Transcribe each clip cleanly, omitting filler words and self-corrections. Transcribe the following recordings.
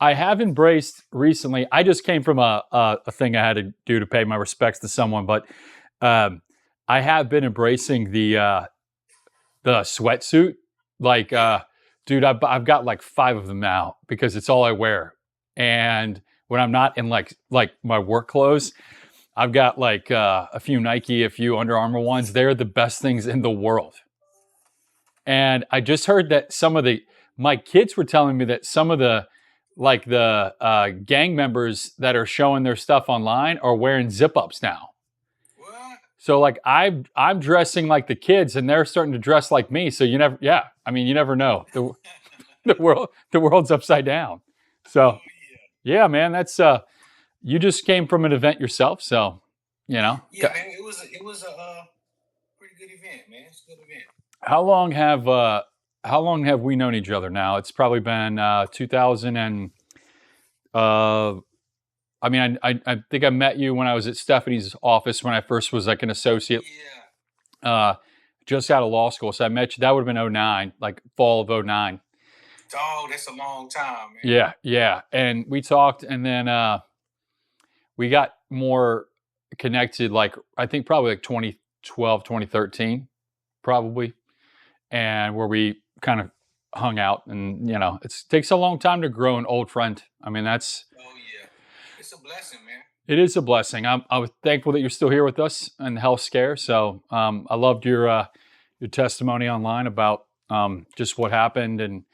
I have embraced recently. I just came from a thing I had to do to pay my respects to someone, but um, I have been embracing the sweatsuit. Like, Yeah. dude, I've got like five of them now because it's all I wear. And when I'm not in like my work clothes, I've got like a few Nike, a few Under Armour ones. They're the best things in the world. And I just heard that my kids were telling me that some of the gang members that are showing their stuff online are wearing zip ups now. What? So like I'm dressing like the kids and they're starting to dress like me. So you never know. The world's upside down. So Oh yeah. yeah, man, that's you just came from an event yourself, so you know. Yeah, man. It was a pretty good event, man. It's a good event. How long have how long have we known each other now? It's probably been 2000 and uh I mean I think I met you when I was at Stephanie's office when I first was like an associate Yeah. uh just out of law school. So I met you that would have been '09, like fall of '09. Dog, that's a long time, man. Yeah, yeah. And we talked and then we got more connected like I think probably like 2012, 2013 probably, and where we kind of hung out. And it takes a long time to grow an old friend. I mean, Oh yeah. It's a blessing, man. it is a blessing. I was thankful that you're still here with us in the health scare. So I loved your testimony online about just what happened. And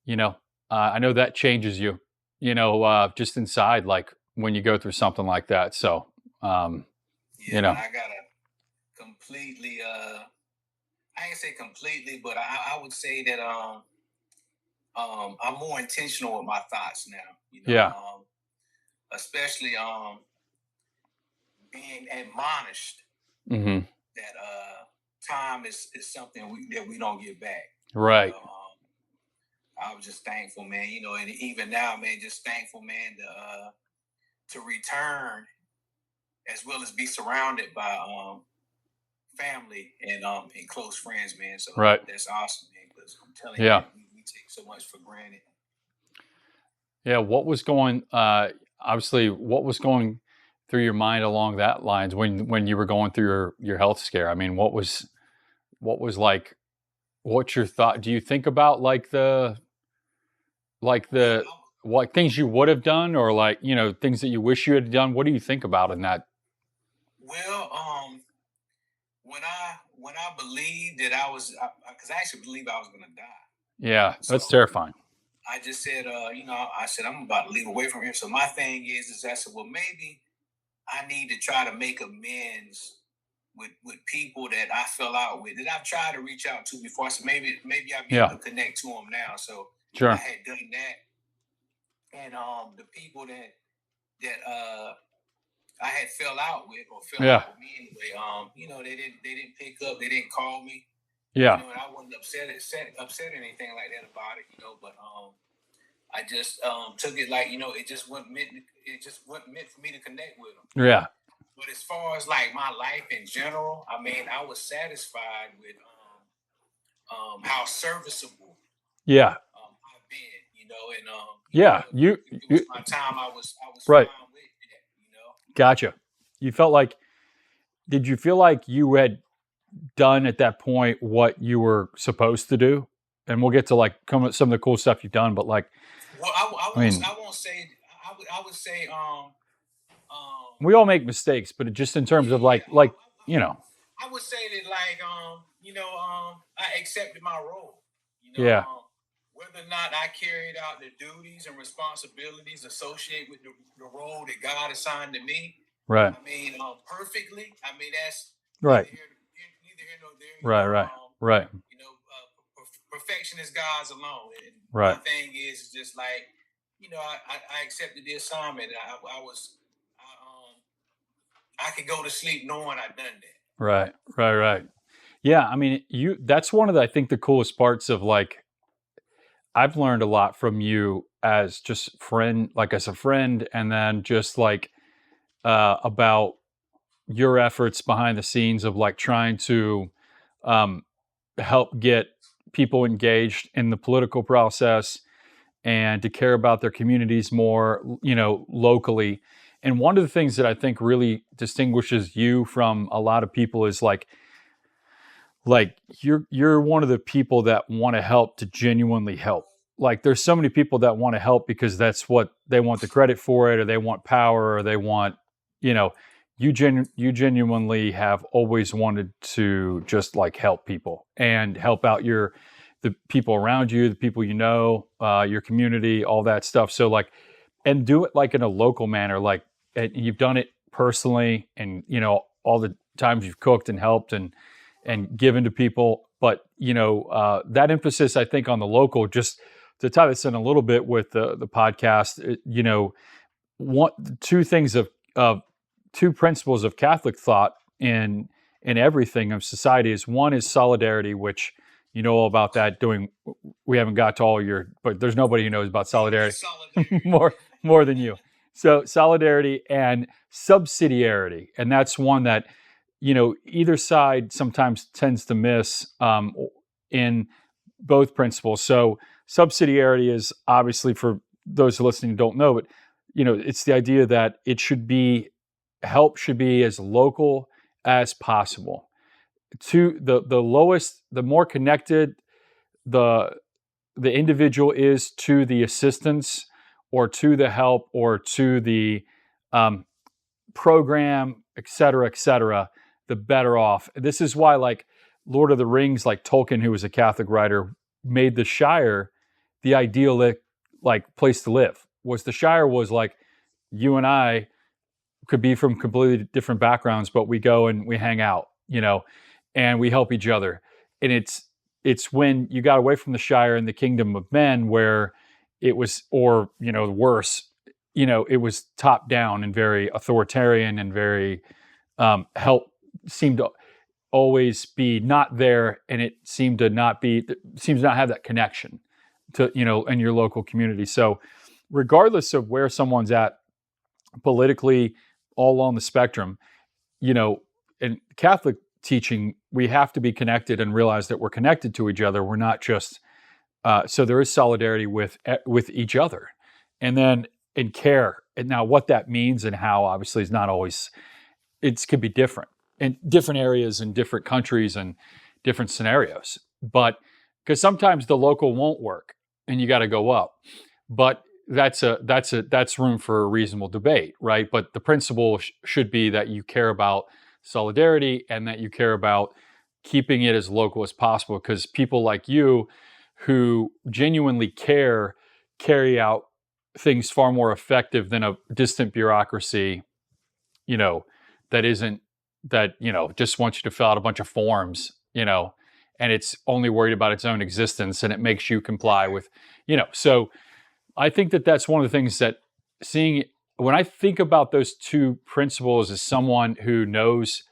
you know I know that changes you, just inside, like when you go through something like that. So um, Yeah, you man. know I gotta completely. I ain't say completely, but I would say that I'm more intentional with my thoughts now. yeah. Especially being admonished Hmm. that time is something that we don't get back. You Right. know, I was just thankful, man. And even now, man, just thankful, man, to return as well as be surrounded by family and close friends, man. So Right. that's awesome, man. Because I'm telling you, Yeah. man, we take so much for granted. Yeah, what was going obviously what was going through your mind along that lines when you were going through your health scare? I mean, what was like what's your thought? Do you think about Man, the what things you would have done, or like, things that you wish you had done? What do you think about in that? well, when I believed that because I actually believed I was gonna die. Yeah, So that's terrifying. I just said, I said I'm about to leave away from here. So my thing is I said, well, maybe I need to try to make amends with people that I fell out with, that I've tried to reach out to before. So maybe I'll be able Yeah, to connect to them now. So I sure. had done that, and the people that I had fell out with or fell Yeah. out with me anyway. They didn't pick up, they didn't call me, Yeah. and I wasn't upset or anything like that about it. But I just took it like it just wasn't meant for me to connect with them. Yeah. But as far as like my life in general, I mean, I was satisfied with how serviceable Yeah. I've been, and Yeah. if it was You my time, I was right. fine with that. Gotcha. You felt like did you feel like you had done at that point what you were supposed to do? And we'll get to like some of the cool stuff you've done, but like, Well, I mean, I won't say. I would say we all make mistakes, but just in terms yeah, of yeah. you know, I would say that like I accepted my role. yeah, Whether or not I carried out the duties and responsibilities associated with the role that God assigned to me. right, I mean, perfectly. I mean, that's right, neither here nor there. right, right, right, Perfection is God's alone. And my right, thing is just like, I accepted the assignment. I could go to sleep knowing I'd done that. right, right, right. Yeah, I mean, that's one of the, I think the coolest parts of like I've learned a lot from you as just friend, like as a friend, and then just like about your efforts behind the scenes of like trying to um, help get people engaged in the political process and to care about their communities more, locally. And one of the things that I think really distinguishes you from a lot of people is like you're one of the people that want to help to genuinely help. Like there's so many people that want to help because that's what they want the credit for it, or they want power, or they want, you know, you genuinely have always wanted to just like help people and help out the people around you, the people your community, all that stuff. So like, and do it like in a local manner, like, and you've done it personally, and all the times you've cooked and helped and given to people. But that emphasis, I think, on the local, just to tie this in a little bit with the podcast, one two things of two principles of Catholic thought in everything of society is, one is solidarity, which you know all about that. We haven't got to all but there's nobody who knows about solidarity more than you. So solidarity and subsidiarity, and that's one that either side sometimes tends to miss in both principles. So subsidiarity is obviously, for those who are listening who don't know, but it's the idea that help should be as local as possible to the lowest, the more connected the individual is to the assistance or to the help or to the program, et cetera, the better off. This is why, like Lord of the Rings, like Tolkien, who was a Catholic writer, made the Shire the ideal like place to live. The Shire was like, you and I could be from completely different backgrounds, but we go and we hang out, and we help each other. And it's when you got away from the Shire and the kingdom of men where it was, or worse, it was top down and very authoritarian and very help seemed to always be not there, and it seems to not have that connection to in your local community. So regardless of where someone's at politically, all along the spectrum, in Catholic teaching, we have to be connected and realize that we're connected to each other. We're not just so there is solidarity with each other, and then in care. And now what that means and how, obviously, is not always. It could be different in different areas and different countries and different scenarios. But because sometimes the local won't work and you got to go up. But that's room for a reasonable debate, right? But the principle should be that you care about solidarity and that you care about keeping it as local as possible, because people like you who genuinely carry out things far more effective than a distant bureaucracy, that just wants you to fill out a bunch of forms, and it's only worried about its own existence, and it makes you comply with, so I think that that's one of the things that when I think about those two principles as someone who knows,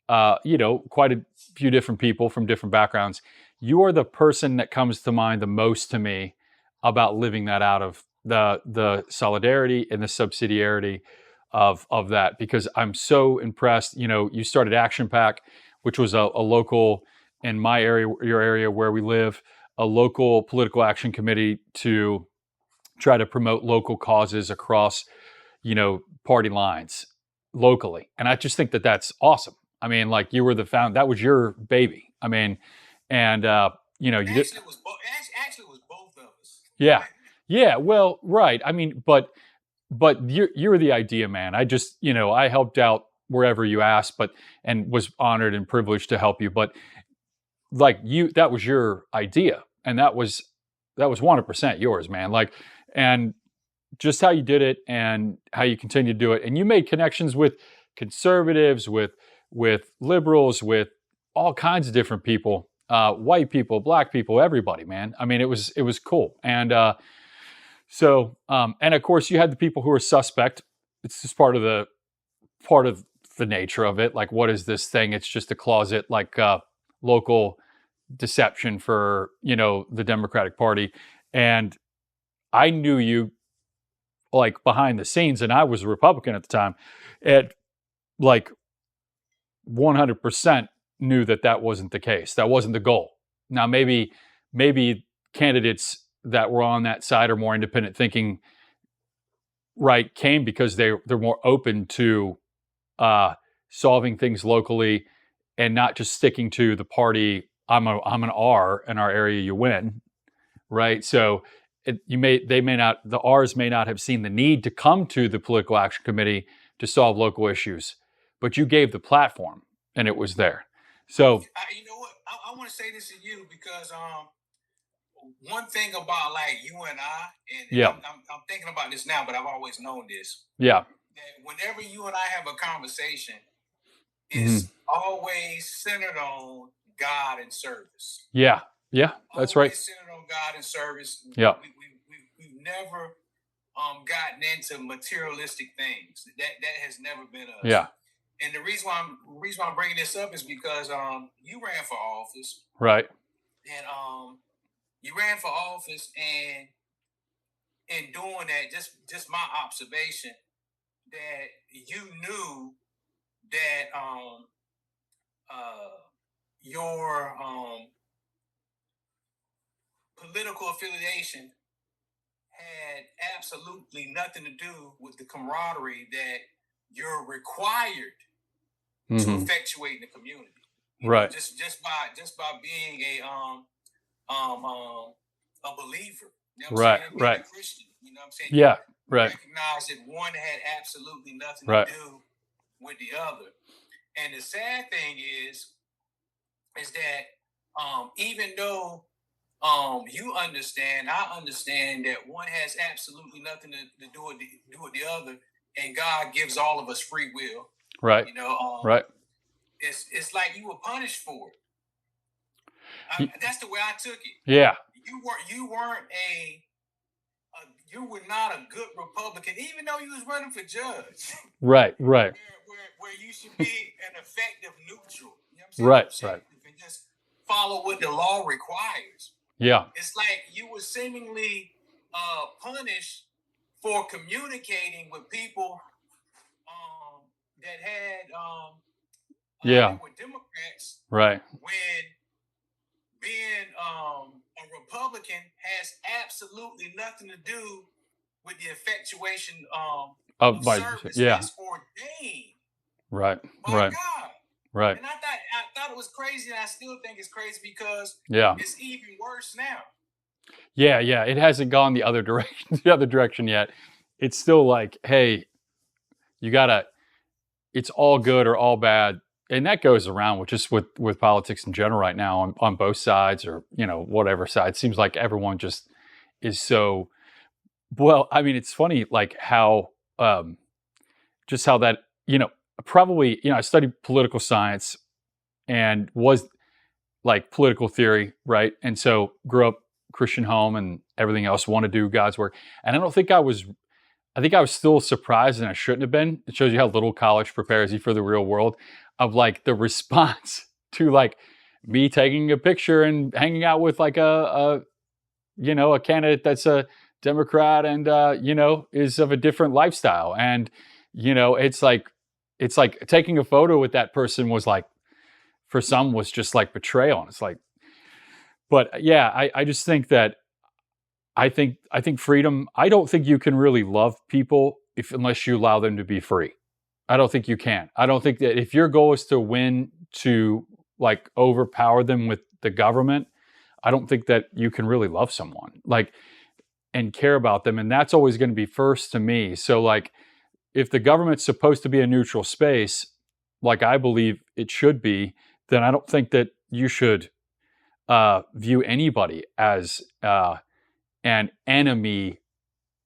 quite a few different people from different backgrounds, you are the person that comes to mind the most to me about living that out of the solidarity and the subsidiarity of that, because I'm so impressed. You started Action Pack, which was a local, in my area, your area where we live, a local political action committee to try to promote local causes across, party lines locally. And I just think that that's awesome. I mean, like, you were that was your baby. I mean, and you did. Actually, it was both of us. Yeah. Yeah. Well, right. I mean, but you're the idea man. I just, I helped out wherever you asked, and was honored and privileged to help you. But like that was your idea, and that was 100% yours, man. Like, and just how you did it and how you continue to do it. And you made connections with conservatives, with liberals, with all kinds of different people, white people, black people, everybody, man. I mean, it was cool. And so, and of course you had the people who are suspect. It's just part of the nature of it. Like, what is this thing? It's just a closet, like, local deception for, the Democratic Party. And I knew you, like, behind the scenes, and I was a Republican at the time, and like 100% knew that wasn't the case. That wasn't the goal. Now, maybe candidates that were on that side or more independent thinking, right, came because they're more open to solving things locally and not just sticking to the party. I'm an R in our area, you win, right? So the R's may not have seen the need to come to the political action committee to solve local issues, but you gave the platform and it was there. So you know what? I want to say this to you because one thing about like you and yeah, I'm thinking about this now, but I've always known this. yeah, That whenever you and I have a conversation, mhm, it's always centered on God and service. yeah, yeah. That's right. Always centered on God and service. Yeah, We've never gotten into materialistic things. That has never been us. yeah, And the reason why I'm bringing this up is because you ran for office, right. and you ran for office, and in doing that, just my observation that you knew that your political affiliation had absolutely nothing to do with the camaraderie that you're required to Mm-hmm. effectuate in the community. Right. Just by being a believer. You know what I'm Right. saying? Being Right. a Christian. You know what I'm saying? Yeah. Right. Recognize that one had absolutely nothing Right. to do with the other. And the sad thing is that even though you understand, I understand that one has absolutely nothing to do with the other, and God gives all of us free will. Right. You know, right. It's like you were punished for it. That's the way I took it. Yeah. You were not a good Republican, even though you was running for judge. Right. Right. Where you should be an effective neutral. You know what I'm saying? Right. And just follow what the law requires. Yeah. It's like you were seemingly punished for communicating with people that had that were Democrats. Right. When being a Republican has absolutely nothing to do with the effectuation of service that's ordained. Right. By right. God. Right. And I thought it was crazy, and I still think it's crazy because it's even worse now. Yeah, yeah. It hasn't gone the other direction yet. It's still like, hey, you gotta. It's all good or all bad, and that goes around with politics in general right now on both sides, or whatever side. It seems like everyone just is so. Well, I mean, it's funny like how just how that probably I studied political science and was like political theory, right? And so grew up Christian home and everything else, want to do God's work. And I think I was still surprised, and I shouldn't have been. It shows you how little college prepares you for the real world of like the response to like me taking a picture and hanging out with like a candidate that's a Democrat and is of a different lifestyle. And it's like taking a photo with that person was like, for some, was just like betrayal. And it's like, but yeah, I just think that I think freedom. I don't think you can really love people unless you allow them to be free. I don't think you can. I don't think that if your goal is to win, to like overpower them with the government, I don't think that you can really love someone like and care about them. And that's always going to be first to me. So like, if the government's supposed to be a neutral space, like I believe it should be, then I don't think that you should view anybody as an enemy,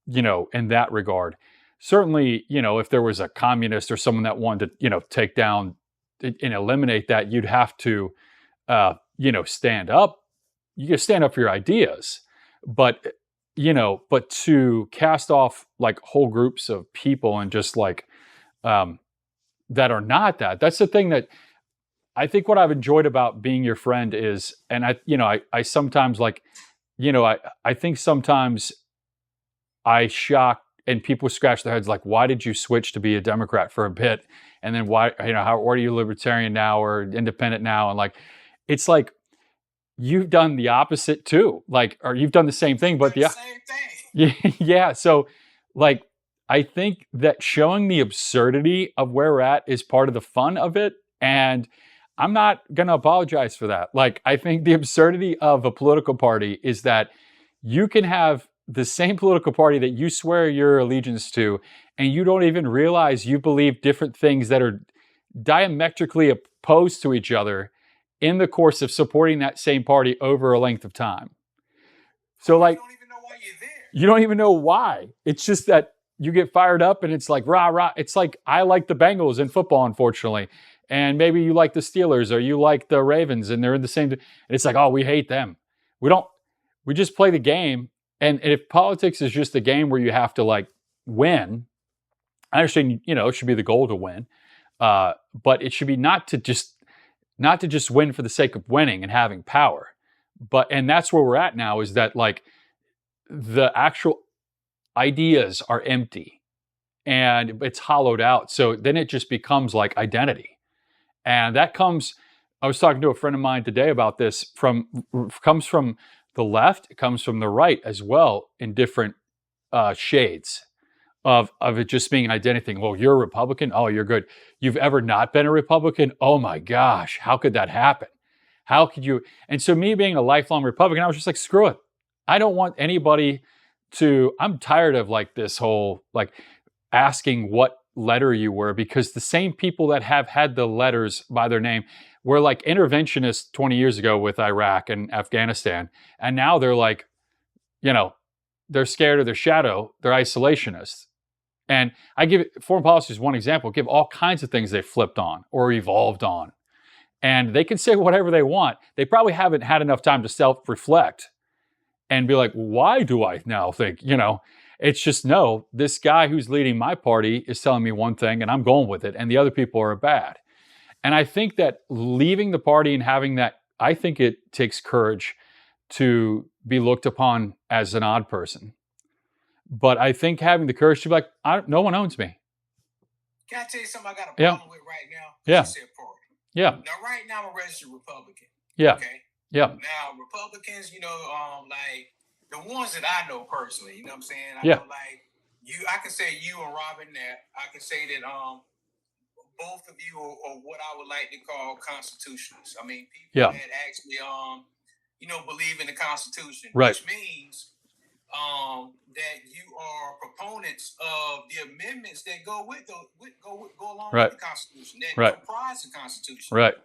in that regard. Certainly, if there was a communist or someone that wanted to, take down and eliminate that, you'd have to, stand up. You can stand up for your ideas, but to cast off like whole groups of people and just like that are not that's the thing that I think what I've enjoyed about being your friend is, and I sometimes like, I think sometimes I shock and people scratch their heads like, why did you switch to be a Democrat for a bit? And then why are you libertarian now or independent now? And like, it's like, you've done the opposite too. Like, or you've done the same thing, but The same yeah, thing. yeah. So, like, I think that showing the absurdity of where we're at is part of the fun of it. And I'm not going to apologize for that. Like, I think the absurdity of a political party is that you can have the same political party that you swear your allegiance to, and you don't even realize you believe different things that are diametrically opposed to each other in the course of supporting that same party over a length of time. So, You like, don't even know why you're there. you don't even know why. It's just that you get fired up and it's like, rah, rah. It's like, I like the Bengals in football, unfortunately. And maybe you like the Steelers or you like the Ravens and they're in the same. And it's like, oh, we hate them. We don't, we just play the game. And if politics is just a game where you have to like win, I understand, it should be the goal to win. But it should be not to just win for the sake of winning and having power. And that's where we're at now is that like the actual ideas are empty and it's hollowed out. So then it just becomes like identity. And that comes, I was talking to a friend of mine today about this comes from the left, it comes from the right as well in different shades of it just being an identity thing. Well, you're a Republican. Oh, you're good. You've ever not been a Republican? Oh my gosh, how could that happen? How could you? And so me being a lifelong Republican, I was just like, screw it. I don't want anybody I'm tired of like this whole like asking what letter you were because the same people that have had the letters by their name were like interventionists 20 years ago with Iraq and Afghanistan. And now they're like, you know, they're scared of their shadow. They're isolationists. And I give foreign policy as one example, give all kinds of things they flipped on or evolved on. And they can say whatever they want. They probably haven't had enough time to self-reflect and be like, why do I now think, it's just no, this guy who's leading my party is telling me one thing and I'm going with it and the other people are bad. And I think that leaving the party and having that, I think it takes courage to be looked upon as an odd person. But I think having the courage to be like, no one owns me. Can I tell you something I got a Yeah. problem with right now? Yeah. You said party. Yeah. Now, right now, I'm a registered Republican. Yeah. Okay. Yeah. Now, Republicans, like the ones that I know personally, you know what I'm saying? I Yeah. know, like I can say you and Robin that I can say that both of you are what I would like to call constitutionalists. I mean, people that actually believe in the Constitution, right. which means that you are proponents of the amendments that go along right. with the Constitution, that right. comprise the Constitution. Right.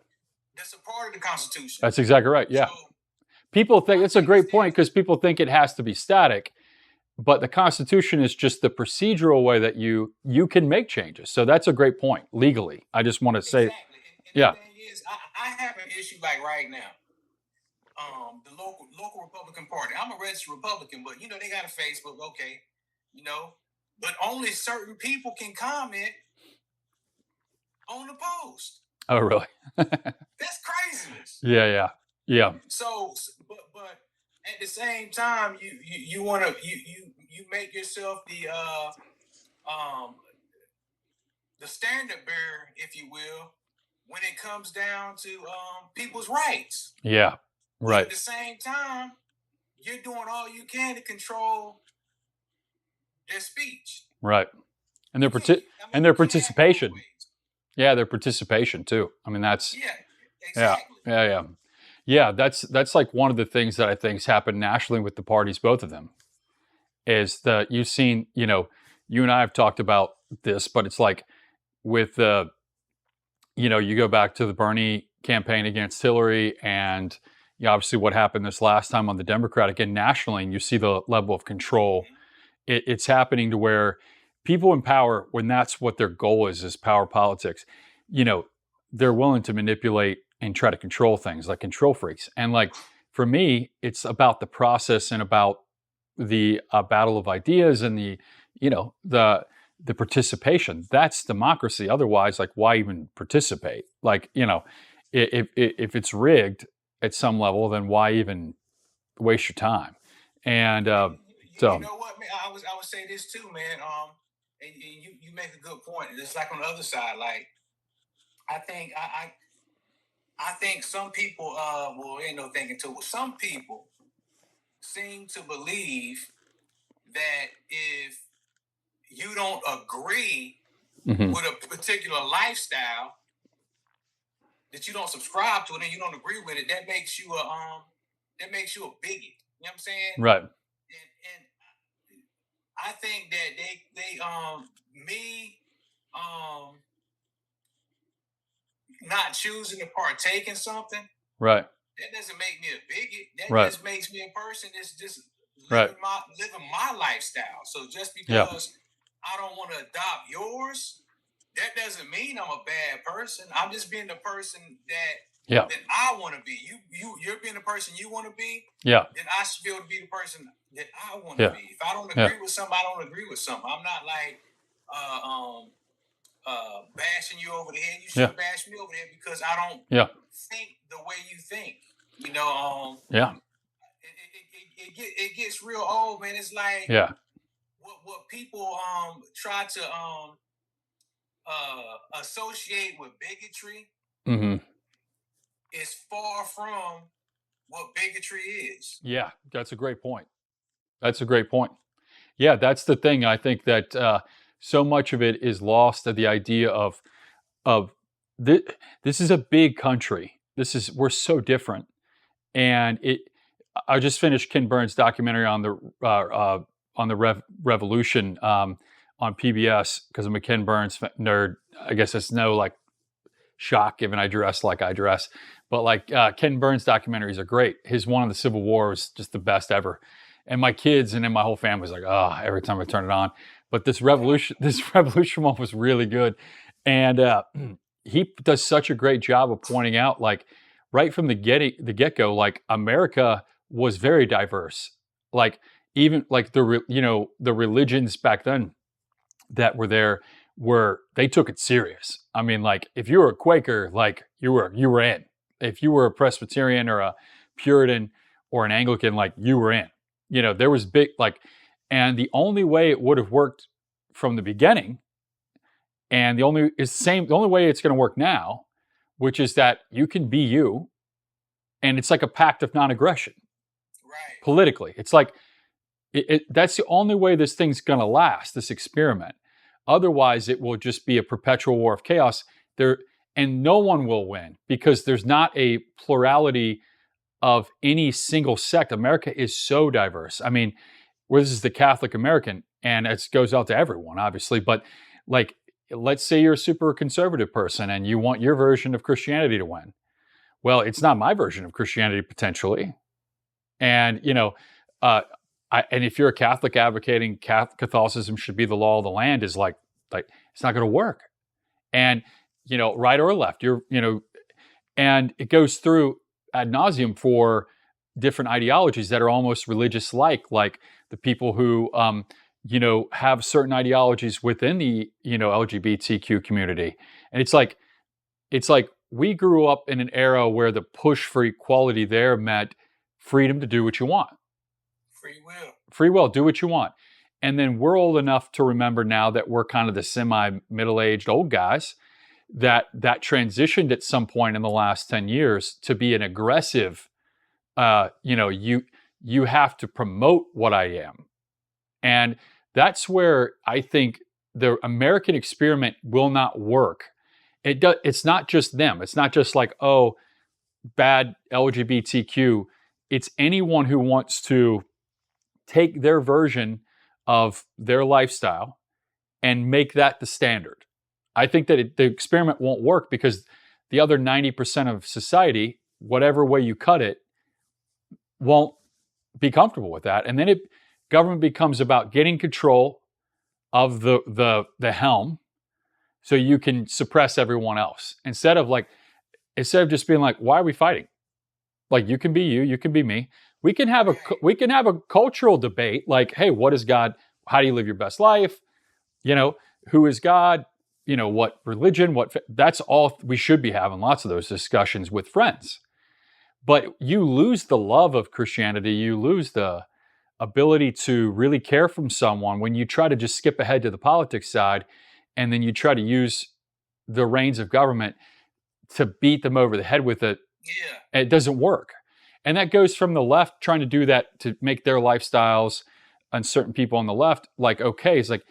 That's a part of the Constitution. That's exactly right. Yeah. So, people think it's a great point because people think it has to be static, but the Constitution is just the procedural way that you can make changes. So that's a great point legally. I just want to say, exactly. And the thing is, I have an issue like right now. The local Republican Party. I'm a registered Republican, but they got a Facebook, okay, but only certain people can comment on the post. Oh, really? That's craziness. Yeah. So, but at the same time, you want to you make yourself the standard bearer, if you will, when it comes down to people's rights. Yeah. Right. But at the same time, you're doing all you can to control their speech. Right. And their participation. Yeah, their participation too. I mean, that's exactly. Yeah, that's like one of the things that I think has happened nationally with the parties, both of them, is that you've seen, you and I have talked about this, but it's like with you go back to the Bernie campaign against Hillary and obviously what happened this last time on the Democratic and nationally, and you see the level of control. It's happening to where people in power, when that's what their goal is power politics, they're willing to manipulate and try to control things like control freaks. And like, for me, it's about the process and about the battle of ideas and the participation. That's democracy. Otherwise, like, why even participate? Like, if it's rigged at some level, then why even waste your time? And so, you know what, man? I would say this too, man. And you make a good point. It's like on the other side, like I think I think some people, well, ain't no thinking to it. Some people seem to believe that if you don't agree Mm-hmm. with a particular lifestyle, that you don't subscribe to it and you don't agree with it, that makes you a bigot. You know what I'm saying? Right. And I think that me um not choosing to partake in something, Right. that doesn't make me a bigot. That Right. just makes me a person that's just Right. living my lifestyle. So just Yeah. because I don't want to adopt yours, that doesn't mean I'm a bad person. I'm just being the person Yeah. that I want to be. You're being the person you want to be. Yeah. Then I should be able to be the person that I want to Yeah. be. If I don't Yeah. agree with something, I don't agree with something. I'm not like uh, um, bashing you over the head. You Yeah. shouldn't bash me over the head because I don't Yeah. think the way you think. You know, Yeah. it gets real old, man. It's like Yeah. what people try to associate with bigotry Mm-hmm. is far from what bigotry is. Yeah. That's a great point. That's a great point. Yeah, that's the thing. I think that so much of it is lost to the idea of this. This is a big country. We're so different, and it. I just finished Ken Burns' documentary on the revolution on PBS because I'm a Ken Burns nerd. I guess it's no like shock given I dress like I dress, but like Ken Burns' documentaries are great. His one on the Civil War was just the best ever, and my kids and then my whole family was like, oh, every time I turn it on. But this revolution one was really good, and he does such a great job of pointing out like right from the get go, like America was very diverse. Like even like the religions back then that were there were they took it serious. I mean, like if you were a Quaker, like you were in. If you were a Presbyterian or a Puritan or an Anglican, like you were in. You know, there was big like, and the only way it would have worked from the beginning, and the only way it's going to work now, which is that you can be you, and it's like a pact of non-aggression Right. politically. It's like that's the only way this thing's going to last, this experiment. Otherwise, it will just be a perpetual war of chaos. And no one will win because there's not a plurality of any single sect. America is so diverse. I mean, this is the Catholic American, and it goes out to everyone, obviously. But like, let's say you're a super conservative person and you want your version of Christianity to win. Well, it's not my version of Christianity potentially, and and if you're a Catholic advocating Catholicism should be the law of the land is like it's not going to work. And right or left, and it goes through ad nauseum for different ideologies that are almost religious like the people who have certain ideologies within the LGBTQ community. And it's like we grew up in an era where the push for equality there meant freedom to do what you want. Free will, do what you want. And then we're old enough to remember now that we're kind of the semi-middle-aged old guys that transitioned at some point in the last 10 years to be an aggressive, you have to promote what I am. And that's where I think the American experiment will not work. It's not just them. It's not just like, oh, bad LGBTQ. It's anyone who wants to take their version of their lifestyle and make that the standard. I think that the experiment won't work because the other 90% of society, whatever way you cut it, won't be comfortable with that. And then government becomes about getting control of the helm so you can suppress everyone else. Instead of just being like, why are we fighting? Like, you can be you can be me. We can have a cultural debate like, hey, what is God? How do you live your best life? Who is God? What religion? That's all we should be having lots of those discussions with friends. But you lose the love of Christianity. You lose the ability to really care from someone when you try to just skip ahead to the politics side and then you try to use the reins of government to beat them over the head with it. Yeah. It doesn't work. And that goes from the left trying to do that to make their lifestyles and certain people on the left like okay. It's like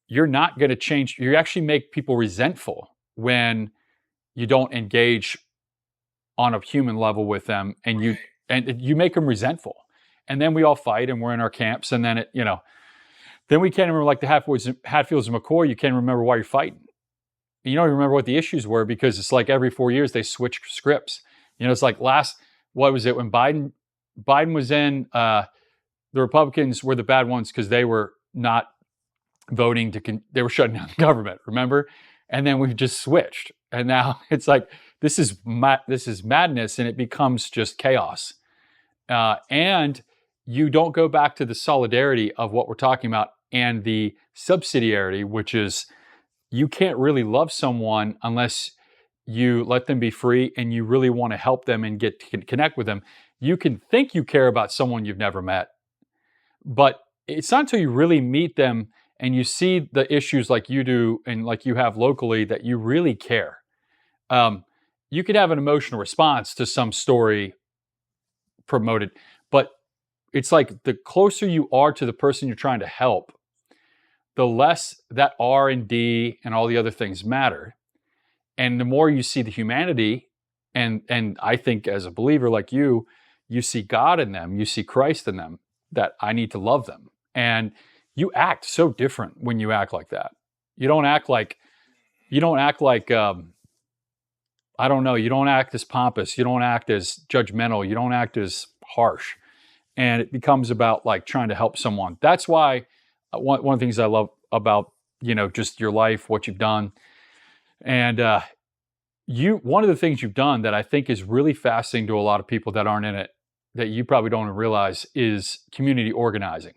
you're not going to change. You actually make people resentful when you don't engage on a human level with them, and you make them resentful. And then we all fight, and we're in our camps, and then then we can't remember like the Hatfields and McCoy. You can't remember why you're fighting. You don't even remember what the issues were because it's like every 4 years they switch scripts. It's like what was it when Biden was in? The Republicans were the bad ones because they were not voting they were shutting down the government. Remember? And then we've just switched, and now it's like this is madness, and it becomes just chaos. And you don't go back to the solidarity of what we're talking about and the subsidiarity, which is you can't really love someone unless you let them be free and you really want to help them and get to connect with them. You can think you care about someone you've never met, but it's not until you really meet them and you see the issues like you do and like you have locally that you really care. You could have an emotional response to some story promoted, but it's like the closer you are to the person you're trying to help, the less that R&D and all the other things matter. And the more you see the humanity, and I think as a believer like you see God in them, you see Christ in them, that I need to love them. And you act so different when you act like that. You don't act like I don't know, you don't act as pompous, you don't act as judgmental, you don't act as harsh. And it becomes about like trying to help someone. That's why one of the things I love about, just your life, what you've done. And one of the things you've done that I think is really fascinating to a lot of people that aren't in it, that you probably don't realize, is community organizing.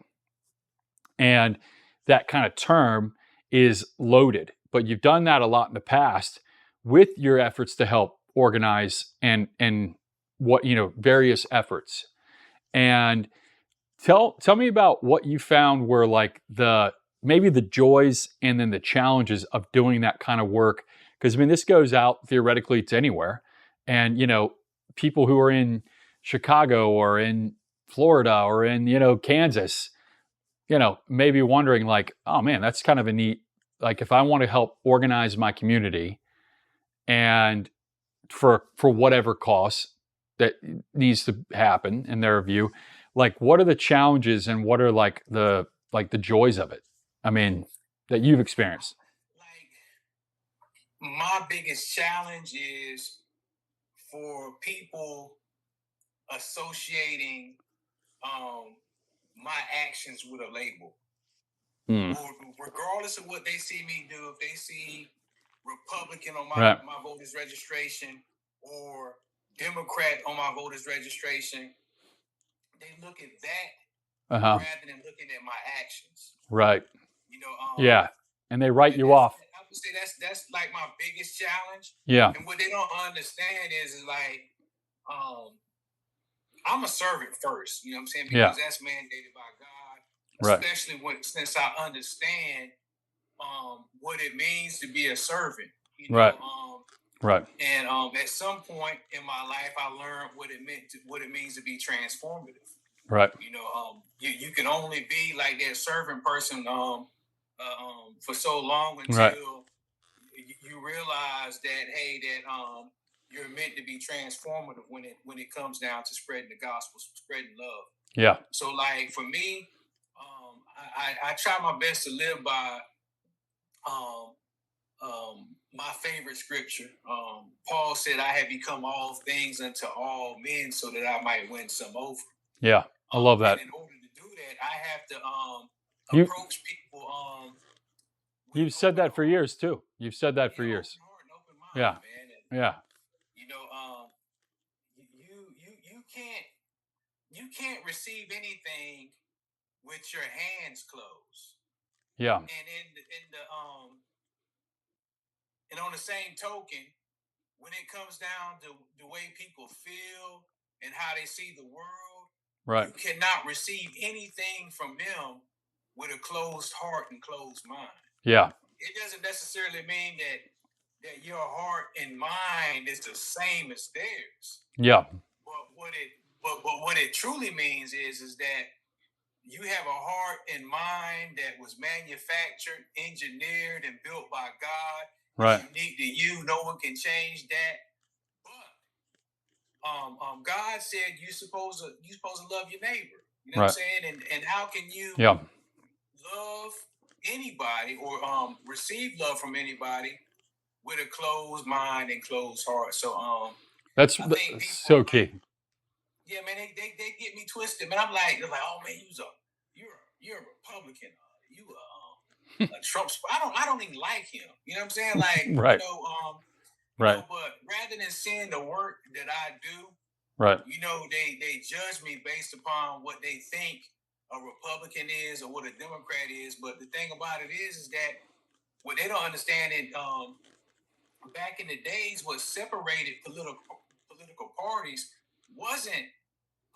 And that kind of term is loaded, but you've done that a lot in the past with your efforts to help organize and what, various efforts. And tell me about what you found were like maybe the joys and then the challenges of doing that kind of work. Because this goes out theoretically to anywhere. And, people who are in Chicago or in Florida or in, Kansas, maybe wondering like, oh man, that's kind of a neat, like if I want to help organize my community and for whatever cost that needs to happen in their view, like what are the challenges and what are like the joys of it? That you've experienced. Like my biggest challenge is for people associating my actions with a label. Or regardless of what they see me do, if they see Republican on my voters registration or Democrat on my voters registration, they look at that rather than looking at my actions. Right. Yeah. And they write you off. I would say that's like my biggest challenge. Yeah. And what they don't understand is like, I'm a servant first, you know what I'm saying? Because that's mandated by God, especially since I understand what it means to be a servant. Right. And at some point in my life, I learned what it means to be transformative. Right. You can only be like that servant person for so long until you realize that you're meant to be transformative when it comes down to spreading the gospel, spreading love. Yeah. So like for me, I try my best to live by my favorite scripture. Paul said, I have become all things unto all men so that I might win some over. Yeah, I love that. And in order to do that, I have to approach people. You've said that for years too. You've said that for years. Open mind, man. Yeah. You can't receive anything with your hands closed. Yeah. And on the same token, when it comes down to the way people feel and how they see the world, you cannot receive anything from them with a closed heart and closed mind. Yeah. It doesn't necessarily mean that that your heart and mind is the same as theirs. Yeah. But what it truly means is that you have a heart and mind that was manufactured, engineered, and built by God. Right. It's unique to you. No one can change that. But God said you're supposed to love your neighbor. You know what I'm saying? And how can you love anybody or receive love from anybody with a closed mind and closed heart? So that's I think people, so key. Yeah, man, they get me twisted, man. I'm like, they're like, oh man, you're a Republican, you a Trump. I don't even like him. You know what I'm saying? Like, right. Right. But rather than seeing the work that I do, right. They judge me based upon what they think a Republican is or what a Democrat is. But the thing about it is that what they don't understand it. Back in the days, what separated political parties wasn't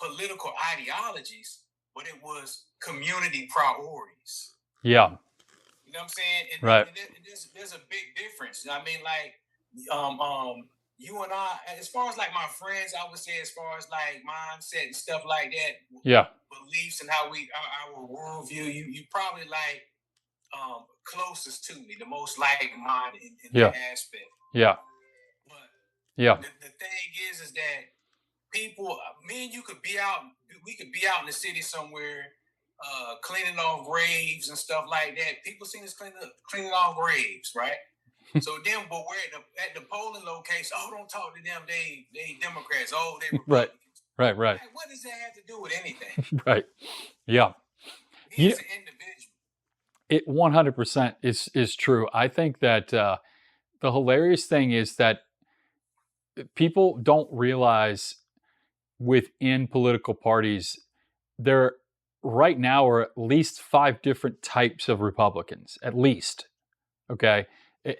political ideologies, but it was community priorities. Yeah. You know what I'm saying? Right. There's a big difference. I mean, like, you and I, as far as like my friends, I would say, as far as like mindset and stuff like that, yeah, beliefs and how our worldview, you probably like closest to me, the most like-minded in that aspect. Yeah. But yeah, the thing is that people, me and you could be out. We could be out in the city somewhere, cleaning off graves and stuff like that. People see us cleaning off graves, right? So then, but we're at the polling location. Oh, don't talk to them. They Democrats. Oh, they Republicans. Right. Like, what does that have to do with anything? right. Yeah. Me as an individual. It 100% is true. I think that the hilarious thing is that people don't realize within political parties there right now are at least 5 different types of Republicans, at least, okay,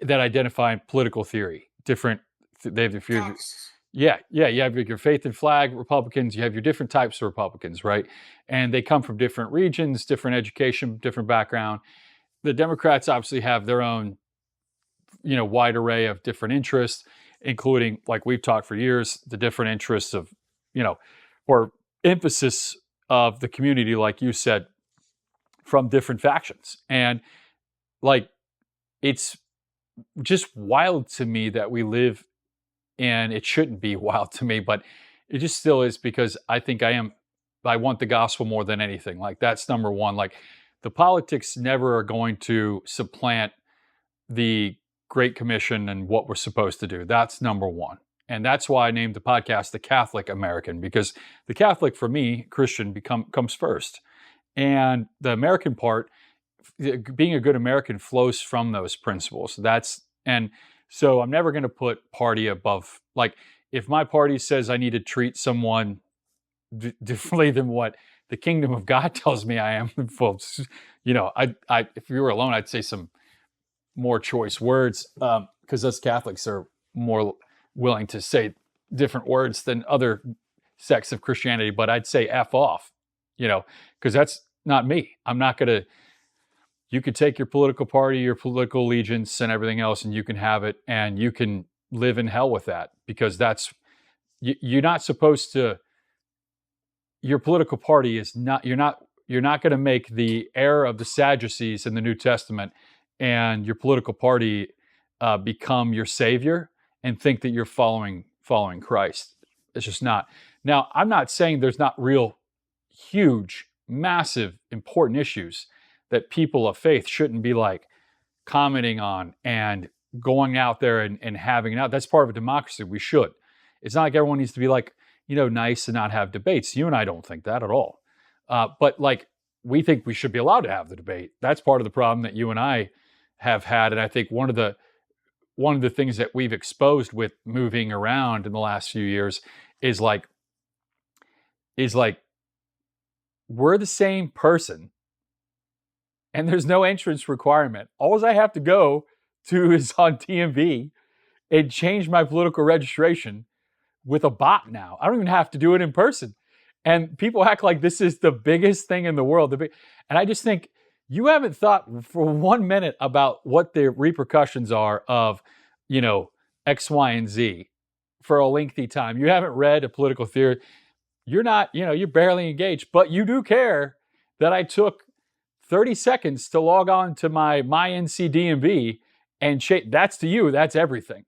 that identify in political theory. Different, they have you have your faith and flag Republicans, you have your different types of Republicans, right? And they come from different regions, different education, different background. The Democrats obviously have their own, wide array of different interests, including, like we've talked for years, the different interests of, or emphasis of the community, like you said, from different factions. And like, it's just wild to me that we live in, it shouldn't be wild to me, but it just still is, because I think I want the gospel more than anything. Like, that's number one. Like, the politics never are going to supplant the Great Commission and what we're supposed to do. That's number one. And that's why I named the podcast The Catholic American, because the Catholic, for me, Christian, comes first. And the American part, being a good American, flows from those principles. And so I'm never going to put party above. Like, if my party says I need to treat someone differently than what the kingdom of God tells me I am, well, if you were alone, I'd say some more choice words, because us Catholics are more willing to say different words than other sects of Christianity. But I'd say F off, because that's not me. I'm not going to. You could take your political party, your political allegiance, and everything else, and you can have it, and you can live in hell with that, because you're not supposed to. Your political party is not. You're not going to make the error of the Sadducees in the New Testament and your political party become your savior and think that you're following Christ. It's just not. Now, I'm not saying there's not real, huge, massive, important issues that people of faith shouldn't be like commenting on and going out there and having it out. That's part of a democracy. We should. It's not like everyone needs to be like, nice and not have debates. You and I don't think that at all. But like, we think we should be allowed to have the debate. That's part of the problem that you and I have had. And I think one of the things that we've exposed with moving around in the last few years is like we're the same person and there's no entrance requirement. All I have to go to is on TMV and change my political registration with a bot now. I don't even have to do it in person. And people act like this is the biggest thing in the world. And I just think you haven't thought for 1 minute about what the repercussions are of you know, X, Y, and Z for a lengthy time. You haven't read a political theory. You're not, you're barely engaged, but you do care that I took 30 seconds to log on to my NCDMV and that's to you, that's everything.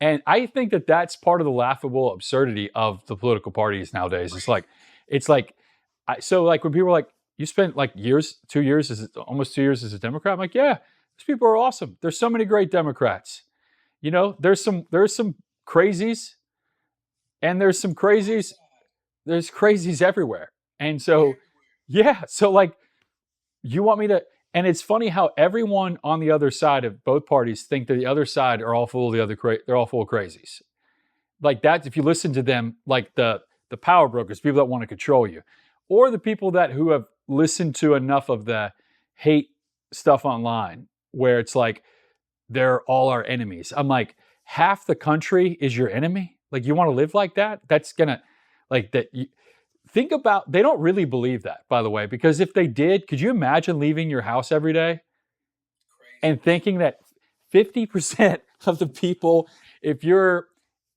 And I think that that's part of the laughable absurdity of the political parties nowadays. It's like, so like when people are like, you spent like almost 2 years as a Democrat. I'm like, yeah, these people are awesome. There's so many great Democrats. There's some crazies, and there's crazies everywhere. And so, yeah, so like, you want me to, and it's funny how everyone on the other side of both parties think that the other side are all full of they're all full of crazies. Like that, if you listen to them, like the power brokers, people that want to control you, or the people who have listened to enough of the hate stuff online, where it's like they're all our enemies. I'm like, half the country is your enemy. Like, you want to live like that? That's gonna, like that. Think about, they don't really believe that, by the way, because if they did, could you imagine leaving your house every day and thinking that 50% of the people, if you're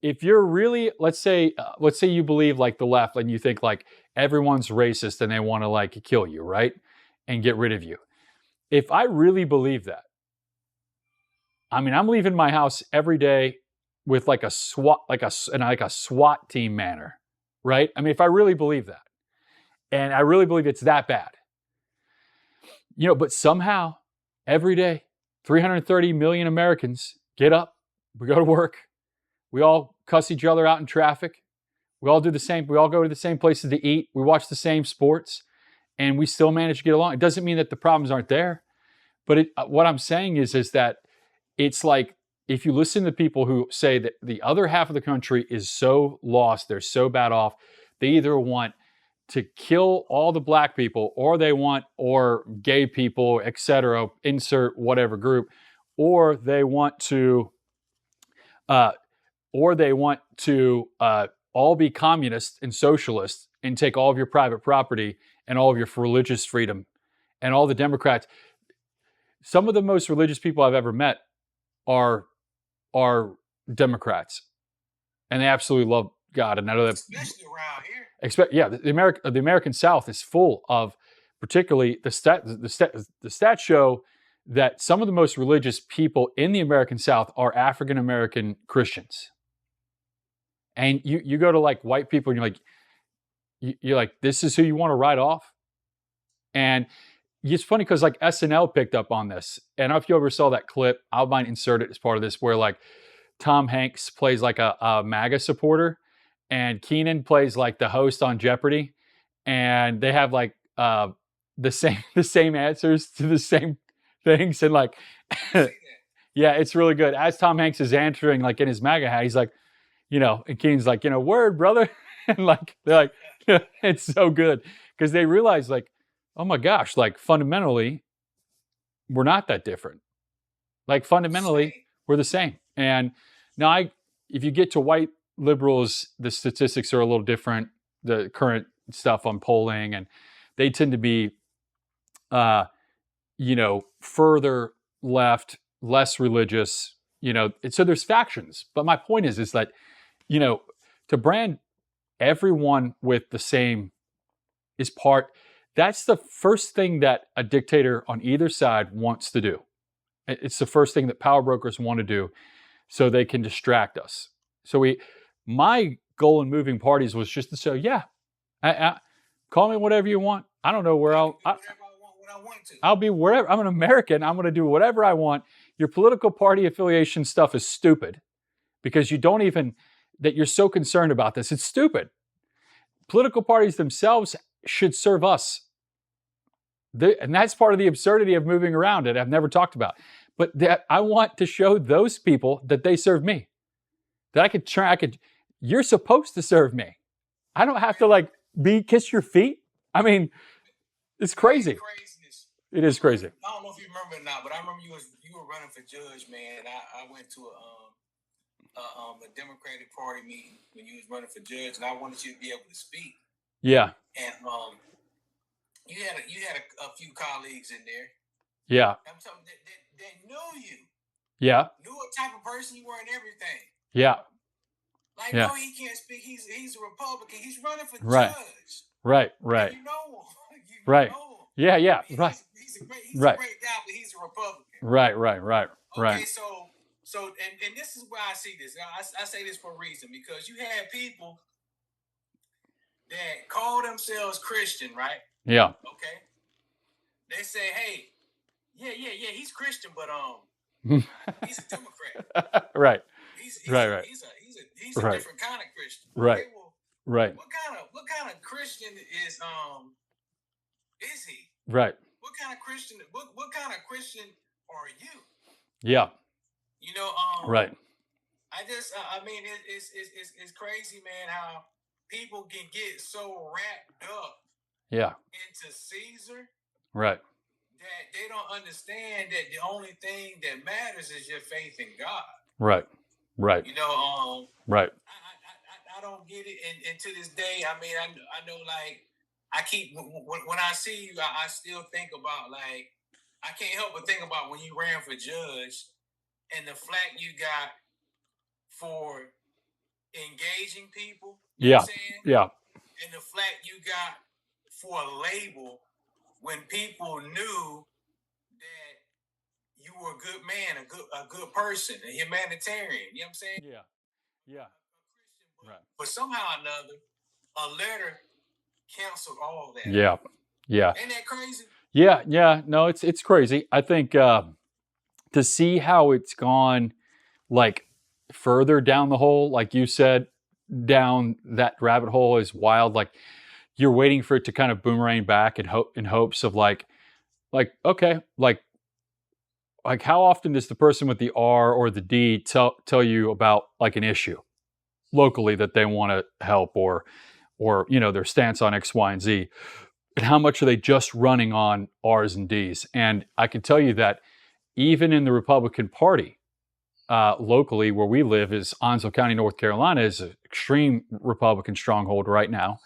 really, let's say you believe like the left and you think like everyone's racist and they want to like kill you, right? And get rid of you. If I really believe that, I mean, I'm leaving my house every day with like a SWAT team manner, right? I mean, if I really believe that, and I really believe it's that bad, but somehow every day, 330 million Americans get up, we go to work, we all cuss each other out in traffic, we all do the same, we all go to the same places to eat, we watch the same sports, and we still manage to get along. It doesn't mean that the problems aren't there, but what I'm saying is that it's like, if you listen to people who say that the other half of the country is so lost, they're so bad off, they either want to kill all the black people, or gay people, etc., insert whatever group, or they want to all be communists and socialists and take all of your private property and all of your religious freedom. And all the Democrats, some of the most religious people I've ever met are Democrats, and they absolutely love God. And I know that, especially around here. The American South is full of, particularly the stats show that some of the most religious people in the American South are African American Christians. And you go to like white people, and you're like, this is who you want to write off. And it's funny because like SNL picked up on this. And I don't know if you ever saw that clip. I might insert it as part of this, where like Tom Hanks plays like a MAGA supporter, and Keenan plays like the host on Jeopardy, and they have like the same answers to the same things, and like yeah, it's really good. As Tom Hanks is answering like in his MAGA hat, he's like, and Keenan's like, word, brother, and like they're like, it's so good because they realize like, oh my gosh, like fundamentally, we're not that different. Like fundamentally, we're the same. And now if you get to white liberals, the statistics are a little different. The current stuff on polling, and they tend to be, further left, less religious, so there's factions. But my point is that, to brand everyone with the same that's the first thing that a dictator on either side wants to do. It's the first thing that power brokers want to do so they can distract us. So my goal in moving parties was just to say, yeah, call me whatever you want. I don't know where I'll be wherever. I'm an American. I'm going to do whatever I want. Your political party affiliation stuff is stupid because that you're so concerned about this. It's stupid. Political parties themselves should serve us. And that's part of the absurdity of moving around that I've never talked about. But that I want to show those people that they serve me. That you're supposed to serve me. I don't have to like kiss your feet. I mean, it's crazy. It is crazy. I don't know if you remember it now, but I remember you were running for judge, man. I went to a Democratic Party meeting when you was running for judge, and I wanted you to be able to speak. Yeah. And you had a few colleagues in there. Yeah. I'm telling you, they knew you. Yeah. Knew type of person you were and everything. Yeah. Like, Yeah. no, he can't speak. He's a Republican. He's running for Right. judge. Right. And Right. you know him. You Right. know him. Yeah. Yeah. I mean, Right. He's a great Right. guy, but he's a Republican. Right. Right. Right. Okay, Right. so and this is where I see this. I say this for a reason, because you have people that call themselves Christian, right? Yeah. Okay. They say, hey, yeah, he's Christian, but he's a Democrat. Right. He's Right. He's a Right. different kind of Christian. Right. Okay, well, Right. what kind of Christian is he? Right. What kind of Christian are you? Yeah. You know, Right. I mean, it's crazy, man, how people can get so wrapped up Yeah. into Caesar Right. that they don't understand that the only thing that matters is your faith in God. Right. Right. You know, Right. I don't get it, and to this day, I mean, I know, like, I keep when I see you, I still think about, like, I can't help but think about when you ran for judge and the flack you got for engaging people. You know what I'm saying? Yeah. And the flack you got for a label when people knew that you were a good man, a good person, a humanitarian. You know what I'm saying? Yeah. Yeah. Right. But somehow or another, a letter canceled all that. Yeah. Yeah. Ain't that crazy? Yeah. Yeah. No, it's crazy. I think to see how it's gone, like, further down the hole, like you said, down that rabbit hole is wild. Like, you're waiting for it to kind of boomerang back in hopes of like okay, like how often does the person with the R or the D tell you about like an issue locally that they want to help, or their stance on X, Y, and Z, and how much are they just running on R's and D's? And I can tell you that even in the Republican Party, locally where we live is Onslow County, North Carolina, is an extreme Republican stronghold right now.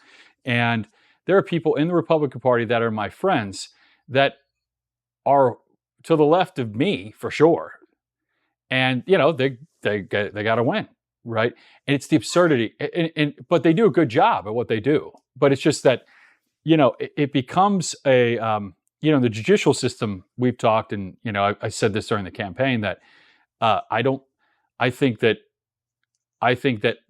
And there are people in the Republican Party that are my friends that are to the left of me for sure. And, they got to win, right? And it's the absurdity. But they do a good job at what they do. But it's just that, it becomes a, the judicial system, we've talked, and, I said this during the campaign, that I think that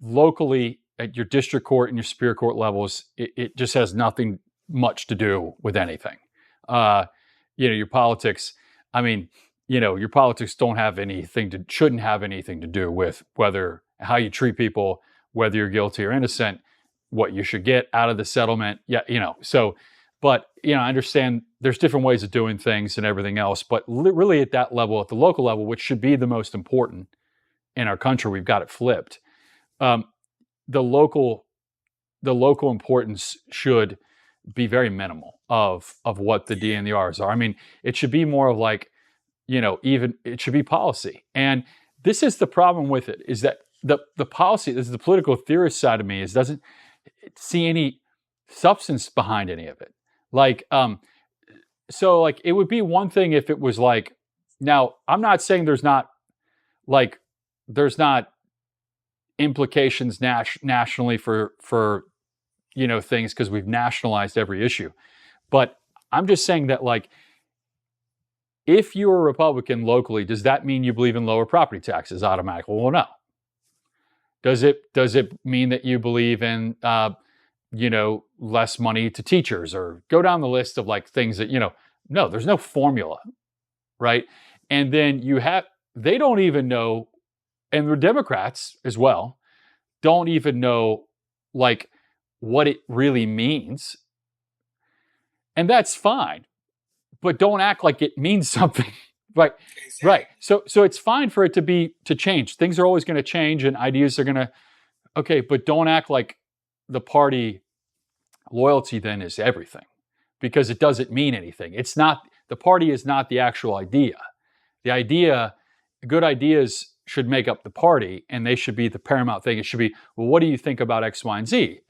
locally at your district court and your superior court levels, it just has nothing much to do with anything. Your politics, your politics shouldn't have anything to do with how you treat people, whether you're guilty or innocent, what you should get out of the settlement. Yeah. But I understand there's different ways of doing things and everything else, but really at that level, at the local level, which should be the most important in our country, we've got it flipped. The local importance should be very minimal of what the D and the R's are. It should be more of like, even it should be policy. And this is the problem with it, is that the policy, this is the political theorist side of me, doesn't see any substance behind any of it. Like, so like it would be one thing if it was like, now I'm not saying there's not implications nationally for things, because we've nationalized every issue. But I'm just saying that, like, if you're a Republican locally, does that mean you believe in lower property taxes automatically? Well, no. Does it mean that you believe in less money to teachers, or go down the list of like things that, no, there's no formula, right? And then they don't even know, and the Democrats as well don't even know like what it really means. And that's fine, but don't act like it means something. Right. Exactly. Right. So it's fine for it to change. Things are always going to change, and ideas are going to, okay, but don't act like the party loyalty then is everything, because it doesn't mean anything. It's not, the party is not the actual idea. Good ideas should make up the party, and they should be the paramount thing. It should be, well, what do you think about X, Y, and Z?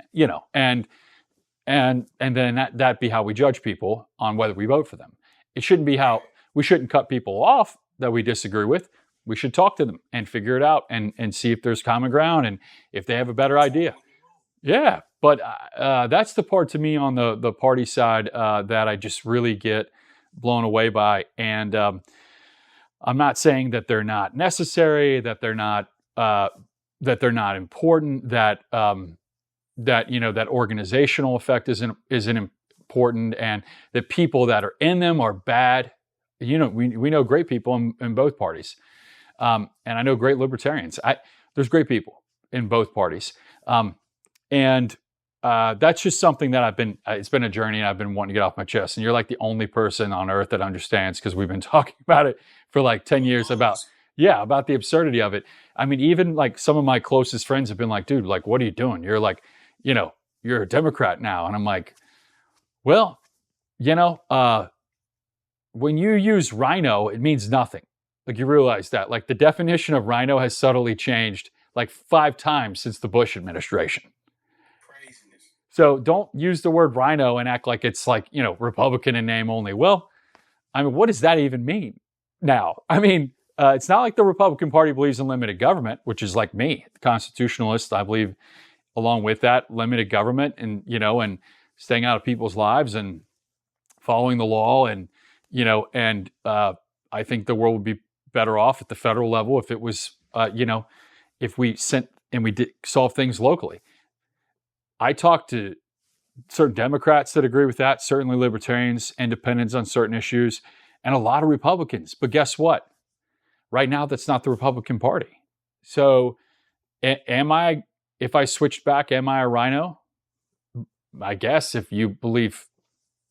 And then that be how we judge people on whether we vote for them. It shouldn't be how we shouldn't cut people off that we disagree with. we should talk to them and figure it out and see if there's common ground and if they have a better idea. Yeah, but that's the part to me on the party side that I just really get blown away by. And I'm not saying that they're not necessary, that they're not important, that that organizational effect isn't important, and the people that are in them are bad. We know great people in both parties, and I know great libertarians. There's great people in both parties, and that's just something that it's been a journey, and I've been wanting to get off my chest. And you're like the only person on earth that understands, because we've been talking about it for like 10 years about the absurdity of it. I mean, even like some of my closest friends have been like, dude, like, what are you doing? You're like, you're a Democrat now. And I'm like, well, when you use rhino, it means nothing. Like, you realize that, like, the definition of rhino has subtly changed like 5 times since the Bush administration. Craziness. So don't use the word rhino and act like it's like, Republican in name only. Well, I mean, what does that even mean now? I mean, it's not like the Republican Party believes in limited government, which is like me, the constitutionalist. I believe, along with that, limited government and, and staying out of people's lives and following the law. And, I think the world would be better off at the federal level if it was, if we sent and we did solve things locally. I talked to certain Democrats that agree with that, certainly libertarians, independents on certain issues, and a lot of Republicans. But guess what? Right now, that's not the Republican Party. So if I switched back, am I a rhino? I guess if you believe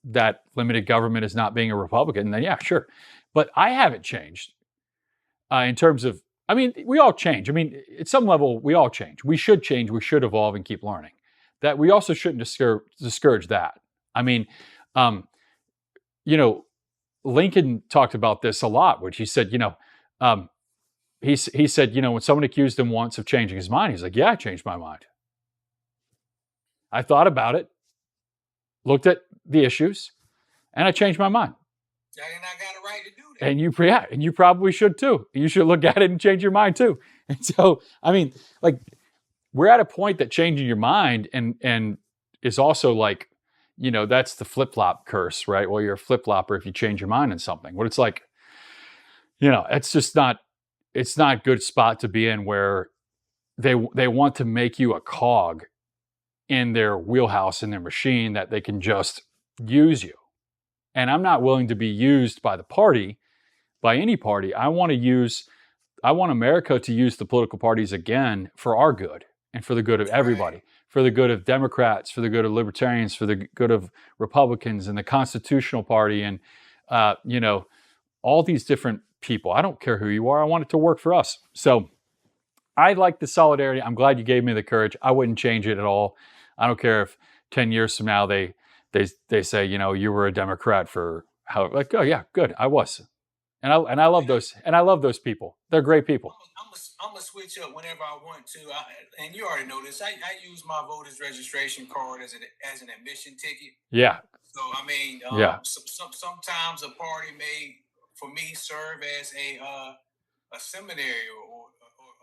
that limited government is not being a Republican, then yeah, sure. But I haven't changed in terms of, I mean, we all change. I mean, at some level, we all change. We should change. We should evolve and keep learning. That we also shouldn't discourage that. I mean, Lincoln talked about this a lot, which he said, he said, when someone accused him once of changing his mind, he's like, yeah, I changed my mind. I thought about it, looked at the issues, and I changed my mind. And I got a right to do that. And you probably should too. You should look at it and change your mind too. And so, I mean, like, we're at a point that changing your mind and is also like, that's the flip-flop curse, right? Well, you're a flip-flopper if you change your mind on something. What it's like, it's just not, it's not a good spot to be in, where they want to make you a cog in their wheelhouse, in their machine, that they can just use you. And I'm not willing to be used by the party, by any party. I want America to use the political parties again for our good and for the good of everybody, for the good of Democrats, for the good of libertarians, for the good of Republicans and the Constitutional Party, and all these different people. I don't care who you are. I want it to work for us. So I like the solidarity. I'm glad you gave me the courage. I wouldn't change it at all. I don't care if 10 years from now they say, you were a Democrat for how, like, oh yeah, good, I was. And I love those people. They're great people. I'm gonna switch up whenever I want to, and you already know this. I use my voter's registration card as an admission ticket. Yeah. So I mean, sometimes a party may, for me, serve as a seminary or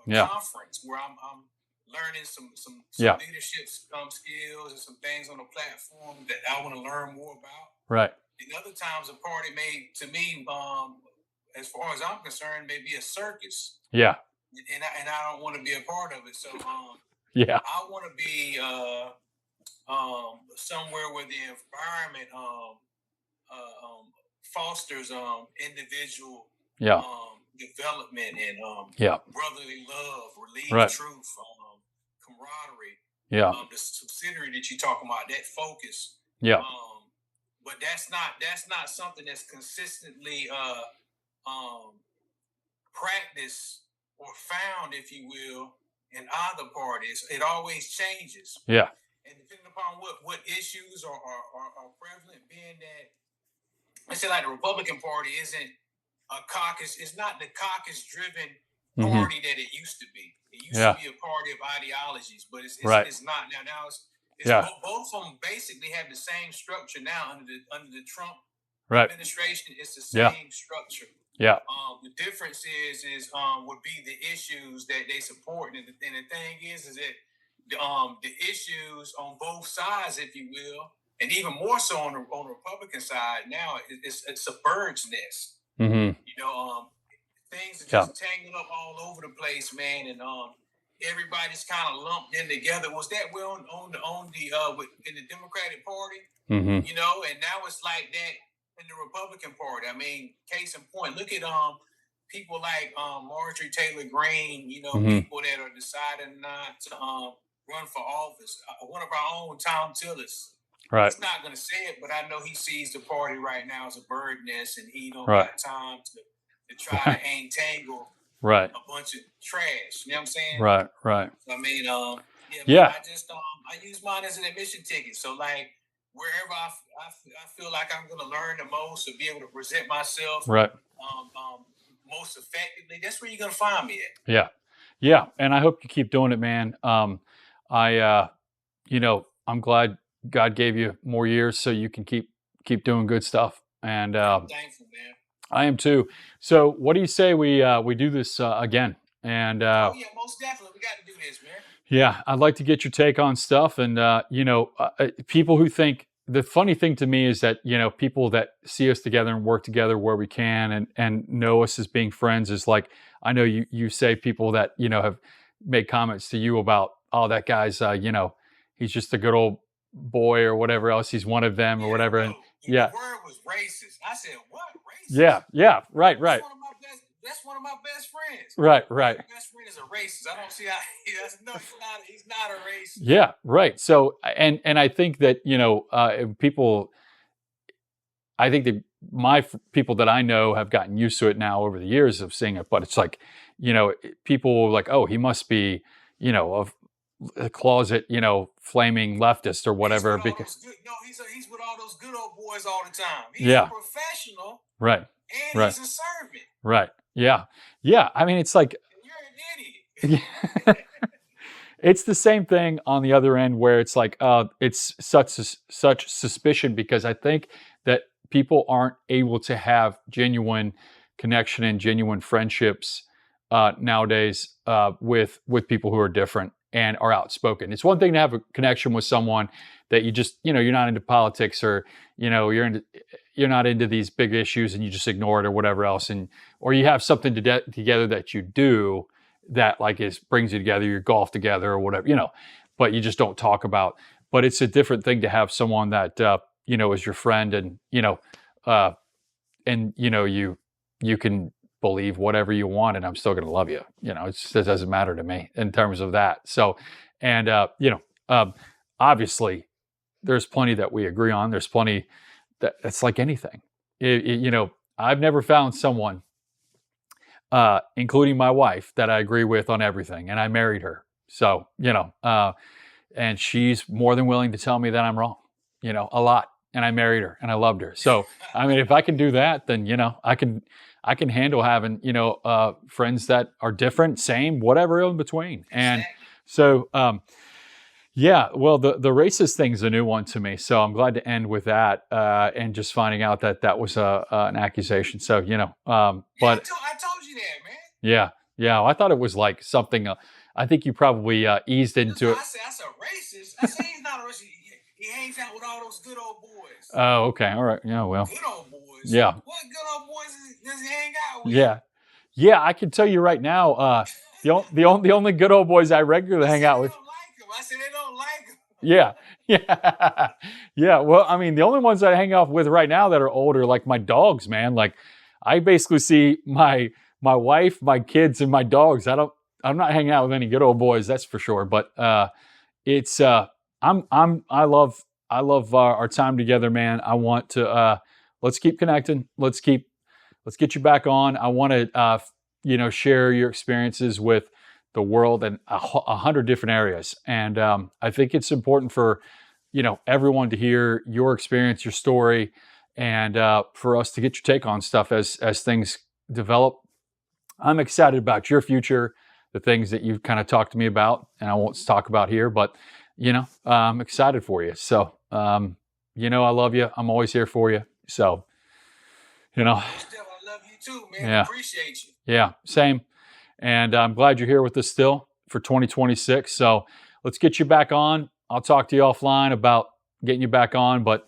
a conference where I'm learning some leadership skills and some things on the platform that I want to learn more about. Right. And other times, a party may, to me, as far as I'm concerned, may be a circus. Yeah. And I don't want to be a part of it. So I want to be somewhere where the environment fosters individual development and brotherly love, relieves truth, camaraderie. Yeah. The subsidiary that you're talking about, that focus. Yeah. But that's not something that's consistently practiced or found, if you will, in other parties. It always changes. Yeah. And depending upon what issues are prevalent, being that, I say, like, the Republican Party isn't a caucus. It's not the caucus-driven party that it used to be. It used to be a party of ideologies, but it's not now. Now it's both of them basically have the same structure now under the Trump administration. It's the same structure. Yeah. The difference is would be the issues that they support, and the thing is that the issues on both sides, if you will, and even more so on the Republican side now, it's a bird's nest. Mm-hmm. You know, things are Yeah. just tangled up all over the place, man, and everybody's kind of lumped in together. Was that well in the Democratic Party? Mm-hmm. You know, and now it's like that in the Republican Party. I mean, case in point, look at people like Marjorie Taylor Greene. You know, Mm-hmm. people that are deciding not to run for office. One of our own, Tom Tillis. Right. He's not going to say it, but I know he sees the party right now as a bird nest, and he don't Right. got time to try to entangle Right. a bunch of trash. You know what I'm saying? Right. Right. I mean, Yeah. I just I use mine as an admission ticket. So like wherever I feel like I'm going to learn the most or be able to present myself Right. most effectively, that's where you're going to find me at. Yeah. Yeah. And I hope you keep doing it, man. I'm glad God gave you more years so you can keep doing good stuff. And I'm thankful, man. I am too. So what do you say we do this again? And oh yeah, most definitely, we got to do this, man. Yeah, I'd like to get your take on stuff. And people who think the funny thing to me is that people that see us together and work together where we can and know us as being friends is like, I know you say people that have made comments to you about, oh, that guy's he's just a good old boy or whatever else, he's one of them or whatever. And the word was racist. I said, what, racist? Yeah, right. That's one of my best friends. Right. My best friend is a racist. I don't see how he's not a racist. Yeah, right. So and I think that people, I think that people that I know have gotten used to it now over the years of seeing it. But it's like, people like, oh, he must be, a closet, flaming leftist or whatever. He's with all those good old boys all the time. He's a professional, right? And he's a servant, right? Yeah. I mean, it's like you're an idiot. It's the same thing on the other end where it's like, it's such suspicion because I think that people aren't able to have genuine connection and genuine friendships nowadays with people who are different and are outspoken. It's one thing to have a connection with someone that you just, you're not into politics or, you're not into these big issues and you just ignore it or whatever else. Or you have something together that you do that like brings you together, you golf together or whatever, but you just don't talk about. But it's a different thing to have someone that, is your friend and, you can believe whatever you want and I'm still going to love you. It doesn't matter to me in terms of that. So, and, obviously there's plenty that we agree on. There's plenty that's like anything. I've never found someone, including my wife, that I agree with on everything. And I married her. So, and she's more than willing to tell me that I'm wrong, a lot. And I married her and I loved her. So, I mean, if I can do that, then, I can handle having, friends that are different, same, whatever in between. And so, well, the racist thing's a new one to me. So I'm glad to end with that and just finding out that was an accusation. So, but I told you that, man. Yeah. I thought it was like something, I think you probably eased into it. I said racist. I said he's not a racist. He hangs out with all those good old boys. Oh, okay. All right. Yeah, well. Good old boys. Yeah. What good old boys does he hang out with? Yeah. I can tell you right now, the only good old boys I regularly hang out with. I said they don't like him. Yeah. Well, I mean, the only ones that I hang out with right now that are older, like my dogs, man. Like, I basically see my wife, my kids, and my dogs. I'm not hanging out with any good old boys, that's for sure. But it's I love our time together, man. I want to let's keep connecting. Let's get you back on. I want to share your experiences with the world in 100 different areas. And I think it's important for, everyone to hear your experience, your story, and for us to get your take on stuff as things develop. I'm excited about your future, the things that you've kind of talked to me about, and I won't talk about here, but, I'm excited for you. So, I love you. I'm always here for you. So, I love you too, man. Yeah. Appreciate you. Yeah, same. And I'm glad you're here with us still for 2026. So let's get you back on. I'll talk to you offline about getting you back on. But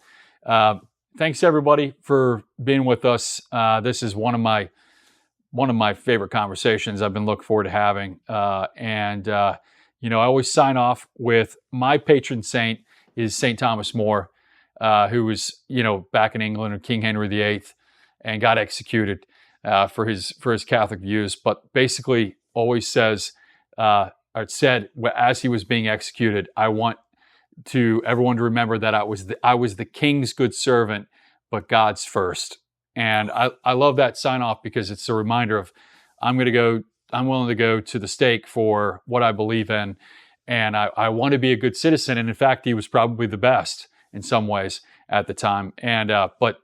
thanks everybody for being with us. This is one of my favorite conversations I've been looking forward to having. I always sign off with my patron saint is St. Thomas More, who was, back in England, or King Henry VIII, and got executed for his Catholic views. But basically always says, or said as he was being executed, I want everyone to remember that I was the king's good servant, but God's first. And I love that sign off because it's a reminder of I'm willing to go to the stake for what I believe in. And I want to be a good citizen. And in fact, he was probably the best in some ways at the time. And, but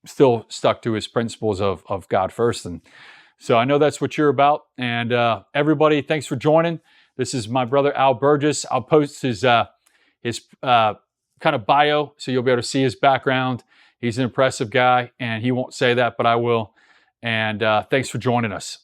still stuck to his principles of God first. And so I know that's what you're about. And everybody, thanks for joining. This is my brother, Al Burgess. I'll post his kind of bio, so you'll be able to see his background. He's an impressive guy, and he won't say that, but I will. And thanks for joining us.